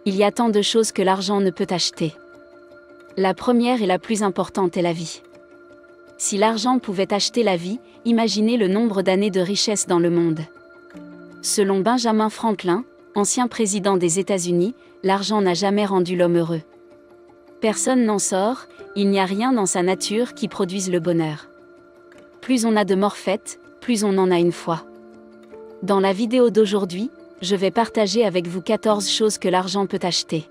Il y a tant de choses que l'argent ne peut acheter. La première et la plus importante est la vie. Si l'argent pouvait acheter la vie, imaginez le nombre d'années de richesse dans le monde. Selon Benjamin Franklin, ancien président des États-Unis, l'argent n'a jamais rendu l'homme heureux. Personne n'en sort, il n'y a rien dans sa nature qui produise le bonheur. Plus on a de morphettes, plus on en a une fois. Dans la vidéo d'aujourd'hui, je vais partager avec vous 14 choses que l'argent peut acheter.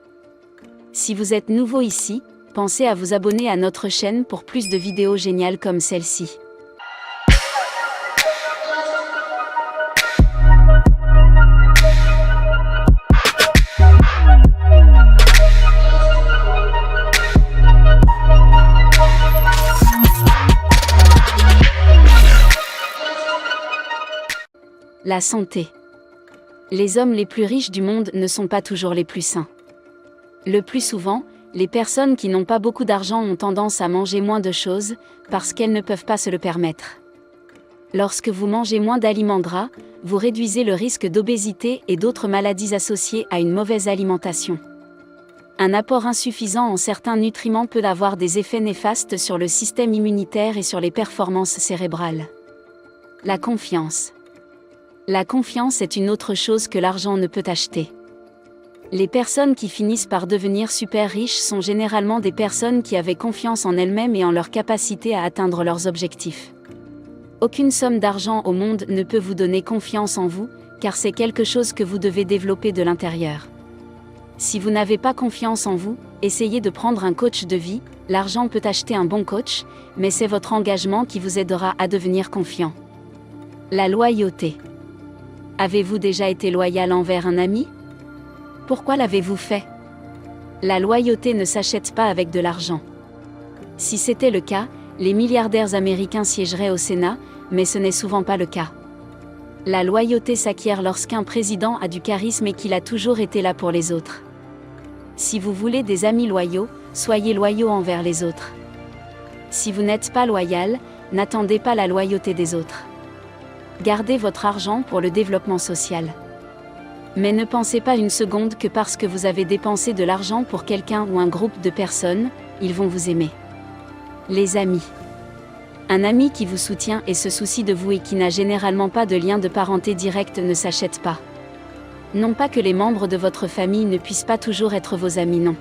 Si vous êtes nouveau ici, pensez à vous abonner à notre chaîne pour plus de vidéos géniales comme celle-ci. La santé. Les hommes les plus riches du monde ne sont pas toujours les plus sains. Le plus souvent, les personnes qui n'ont pas beaucoup d'argent ont tendance à manger moins de choses, parce qu'elles ne peuvent pas se le permettre. Lorsque vous mangez moins d'aliments gras, vous réduisez le risque d'obésité et d'autres maladies associées à une mauvaise alimentation. Un apport insuffisant en certains nutriments peut avoir des effets néfastes sur le système immunitaire et sur les performances cérébrales. La confiance. La confiance est une autre chose que l'argent ne peut acheter. Les personnes qui finissent par devenir super riches sont généralement des personnes qui avaient confiance en elles-mêmes et en leur capacité à atteindre leurs objectifs. Aucune somme d'argent au monde ne peut vous donner confiance en vous, car c'est quelque chose que vous devez développer de l'intérieur. Si vous n'avez pas confiance en vous, essayez de prendre un coach de vie. L'argent peut acheter un bon coach, mais c'est votre engagement qui vous aidera à devenir confiant. La loyauté. Avez-vous déjà été loyal envers un ami? Pourquoi l'avez-vous fait? La loyauté ne s'achète pas avec de l'argent. Si c'était le cas, les milliardaires américains siégeraient au Sénat, mais ce n'est souvent pas le cas. La loyauté s'acquiert lorsqu'un président a du charisme et qu'il a toujours été là pour les autres. Si vous voulez des amis loyaux, soyez loyaux envers les autres. Si vous n'êtes pas loyal, n'attendez pas la loyauté des autres. Gardez votre argent pour le développement social. Mais ne pensez pas une seconde que parce que vous avez dépensé de l'argent pour quelqu'un ou un groupe de personnes, ils vont vous aimer. Les amis. Un ami qui vous soutient et se soucie de vous et qui n'a généralement pas de lien de parenté direct ne s'achète pas. Non pas que les membres de votre famille ne puissent pas toujours être vos amis, non.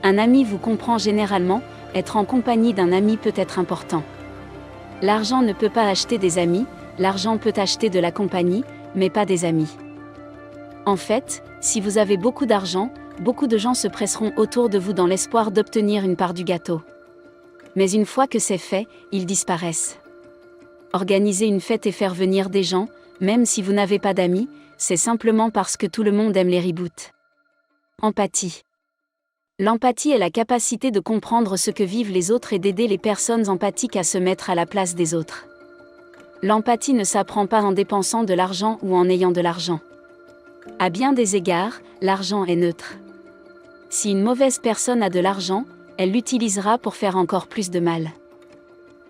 Un ami vous comprend généralement, être en compagnie d'un ami peut être important. L'argent ne peut pas acheter des amis, l'argent peut acheter de la compagnie, mais pas des amis. En fait, si vous avez beaucoup d'argent, beaucoup de gens se presseront autour de vous dans l'espoir d'obtenir une part du gâteau. Mais une fois que c'est fait, ils disparaissent. Organiser une fête et faire venir des gens, même si vous n'avez pas d'amis, c'est simplement parce que tout le monde aime les reboots. Empathie. L'empathie est la capacité de comprendre ce que vivent les autres et d'aider les personnes empathiques à se mettre à la place des autres. L'empathie ne s'apprend pas en dépensant de l'argent ou en ayant de l'argent. À bien des égards, l'argent est neutre. Si une mauvaise personne a de l'argent, elle l'utilisera pour faire encore plus de mal.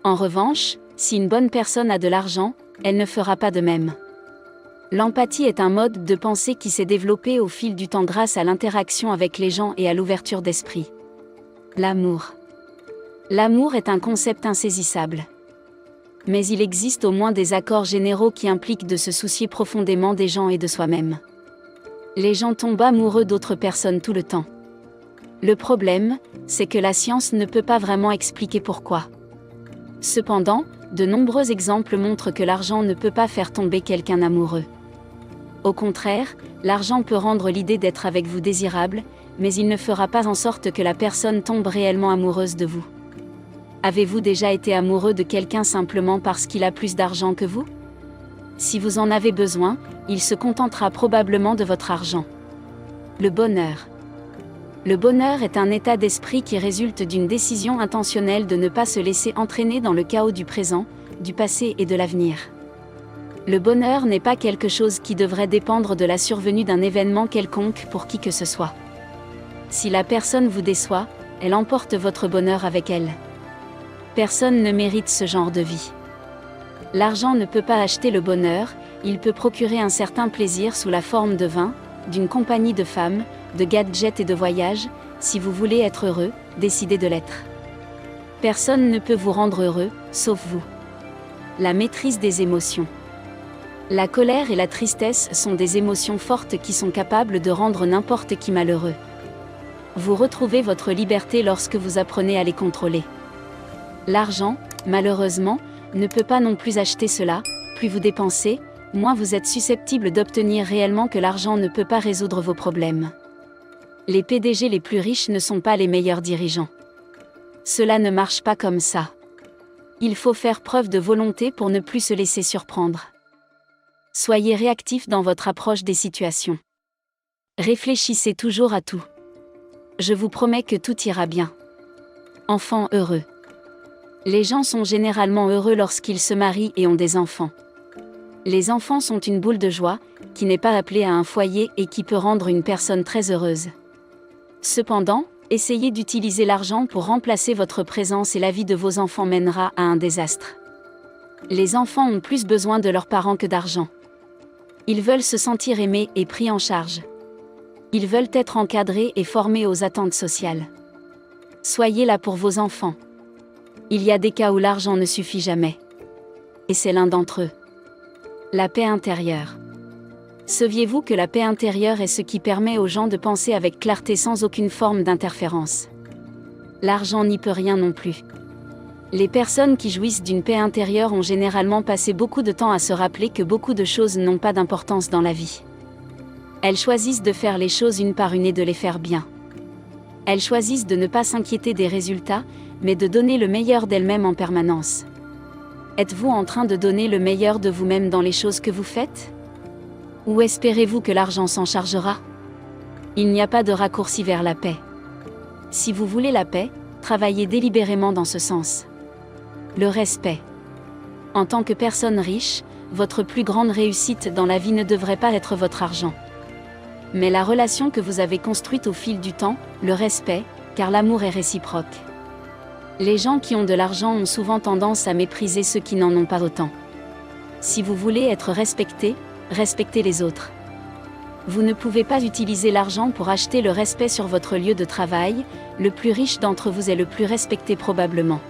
En revanche, si une bonne personne a de l'argent, elle ne fera pas de même. L'empathie est un mode de pensée qui s'est développé au fil du temps grâce à l'interaction avec les gens et à l'ouverture d'esprit. L'amour. L'amour est un concept insaisissable. Mais il existe au moins des accords généraux qui impliquent de se soucier profondément des gens et de soi-même. Les gens tombent amoureux d'autres personnes tout le temps. Le problème, c'est que la science ne peut pas vraiment expliquer pourquoi. Cependant, de nombreux exemples montrent que l'argent ne peut pas faire tomber quelqu'un amoureux. Au contraire, l'argent peut rendre l'idée d'être avec vous désirable, mais il ne fera pas en sorte que la personne tombe réellement amoureuse de vous. Avez-vous déjà été amoureux de quelqu'un simplement parce qu'il a plus d'argent que vous? Si vous en avez besoin, il se contentera probablement de votre argent. Le bonheur. Le bonheur est un état d'esprit qui résulte d'une décision intentionnelle de ne pas se laisser entraîner dans le chaos du présent, du passé et de l'avenir. Le bonheur n'est pas quelque chose qui devrait dépendre de la survenue d'un événement quelconque pour qui que ce soit. Si la personne vous déçoit, elle emporte votre bonheur avec elle. Personne ne mérite ce genre de vie. L'argent ne peut pas acheter le bonheur, il peut procurer un certain plaisir sous la forme de vin, d'une compagnie de femmes, de gadgets et de voyages. Si vous voulez être heureux, décidez de l'être. Personne ne peut vous rendre heureux, sauf vous. La maîtrise des émotions. La colère et la tristesse sont des émotions fortes qui sont capables de rendre n'importe qui malheureux. Vous retrouvez votre liberté lorsque vous apprenez à les contrôler. L'argent, malheureusement, ne peut pas non plus acheter cela. Plus vous dépensez, moins vous êtes susceptible d'obtenir réellement que l'argent ne peut pas résoudre vos problèmes. Les PDG les plus riches ne sont pas les meilleurs dirigeants. Cela ne marche pas comme ça. Il faut faire preuve de volonté pour ne plus se laisser surprendre. Soyez réactif dans votre approche des situations. Réfléchissez toujours à tout. Je vous promets que tout ira bien. Enfants heureux. Les gens sont généralement heureux lorsqu'ils se marient et ont des enfants. Les enfants sont une boule de joie, qui n'est pas appelée à un foyer et qui peut rendre une personne très heureuse. Cependant, essayez d'utiliser l'argent pour remplacer votre présence et la vie de vos enfants mènera à un désastre. Les enfants ont plus besoin de leurs parents que d'argent. Ils veulent se sentir aimés et pris en charge. Ils veulent être encadrés et formés aux attentes sociales. Soyez là pour vos enfants. Il y a des cas où l'argent ne suffit jamais. Et c'est l'un d'entre eux. La paix intérieure. Saviez-vous que la paix intérieure est ce qui permet aux gens de penser avec clarté sans aucune forme d'interférence? L'argent n'y peut rien non plus. Les personnes qui jouissent d'une paix intérieure ont généralement passé beaucoup de temps à se rappeler que beaucoup de choses n'ont pas d'importance dans la vie. Elles choisissent de faire les choses une par une et de les faire bien. Elles choisissent de ne pas s'inquiéter des résultats, mais de donner le meilleur d'elles-mêmes en permanence. Êtes-vous en train de donner le meilleur de vous-même dans les choses que vous faites? Ou espérez-vous que l'argent s'en chargera? Il n'y a pas de raccourci vers la paix. Si vous voulez la paix, travaillez délibérément dans ce sens. Le respect. En tant que personne riche, votre plus grande réussite dans la vie ne devrait pas être votre argent. Mais la relation que vous avez construite au fil du temps, le respect, car l'amour est réciproque. Les gens qui ont de l'argent ont souvent tendance à mépriser ceux qui n'en ont pas autant. Si vous voulez être respecté, respectez les autres. Vous ne pouvez pas utiliser l'argent pour acheter le respect sur votre lieu de travail, le plus riche d'entre vous est le plus respecté probablement.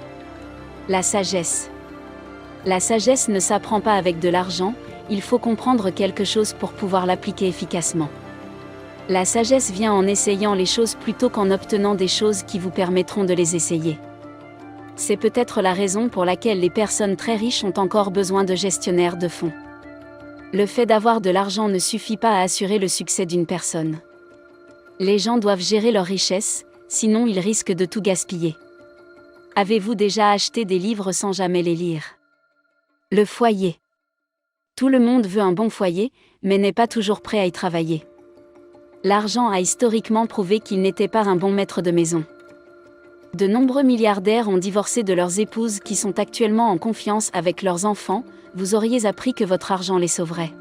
La sagesse. La sagesse ne s'apprend pas avec de l'argent, il faut comprendre quelque chose pour pouvoir l'appliquer efficacement. La sagesse vient en essayant les choses plutôt qu'en obtenant des choses qui vous permettront de les essayer. C'est peut-être la raison pour laquelle les personnes très riches ont encore besoin de gestionnaires de fonds. Le fait d'avoir de l'argent ne suffit pas à assurer le succès d'une personne. Les gens doivent gérer leur richesse, sinon ils risquent de tout gaspiller. Avez-vous déjà acheté des livres sans jamais les lire? Le foyer. Tout le monde veut un bon foyer, mais n'est pas toujours prêt à y travailler. L'argent a historiquement prouvé qu'il n'était pas un bon maître de maison. De nombreux milliardaires ont divorcé de leurs épouses qui sont actuellement en confiance avec leurs enfants, vous auriez appris que votre argent les sauverait.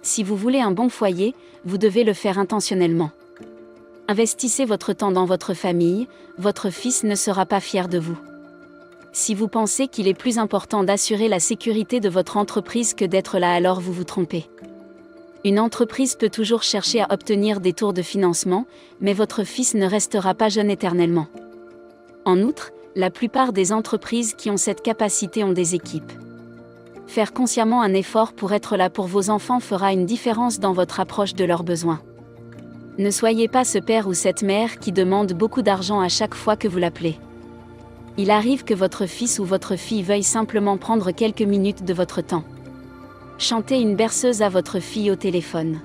Si vous voulez un bon foyer, vous devez le faire intentionnellement. Investissez votre temps dans votre famille, votre fils ne sera pas fier de vous. Si vous pensez qu'il est plus important d'assurer la sécurité de votre entreprise que d'être là, alors vous vous trompez. Une entreprise peut toujours chercher à obtenir des tours de financement, mais votre fils ne restera pas jeune éternellement. En outre, la plupart des entreprises qui ont cette capacité ont des équipes. Faire consciemment un effort pour être là pour vos enfants fera une différence dans votre approche de leurs besoins. Ne soyez pas ce père ou cette mère qui demande beaucoup d'argent à chaque fois que vous l'appelez. Il arrive que votre fils ou votre fille veuille simplement prendre quelques minutes de votre temps. Chantez une berceuse à votre fille au téléphone.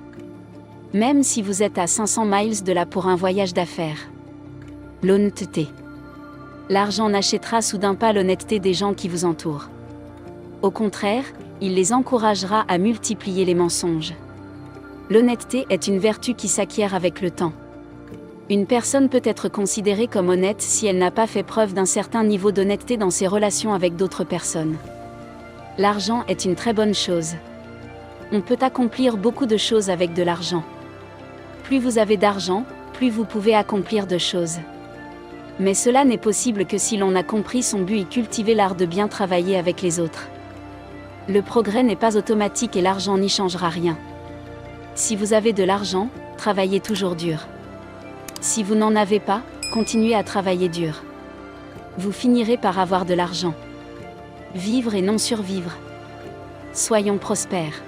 Même si vous êtes à 500 miles de là pour un voyage d'affaires. L'honnêteté. L'argent n'achètera soudain pas l'honnêteté des gens qui vous entourent. Au contraire, il les encouragera à multiplier les mensonges. L'honnêteté est une vertu qui s'acquiert avec le temps. Une personne peut être considérée comme honnête si elle n'a pas fait preuve d'un certain niveau d'honnêteté dans ses relations avec d'autres personnes. L'argent est une très bonne chose. On peut accomplir beaucoup de choses avec de l'argent. Plus vous avez d'argent, plus vous pouvez accomplir de choses. Mais cela n'est possible que si l'on a compris son but et cultivé l'art de bien travailler avec les autres. Le progrès n'est pas automatique et l'argent n'y changera rien. Si vous avez de l'argent, travaillez toujours dur. Si vous n'en avez pas, continuez à travailler dur. Vous finirez par avoir de l'argent. Vivre et non survivre. Soyons prospères.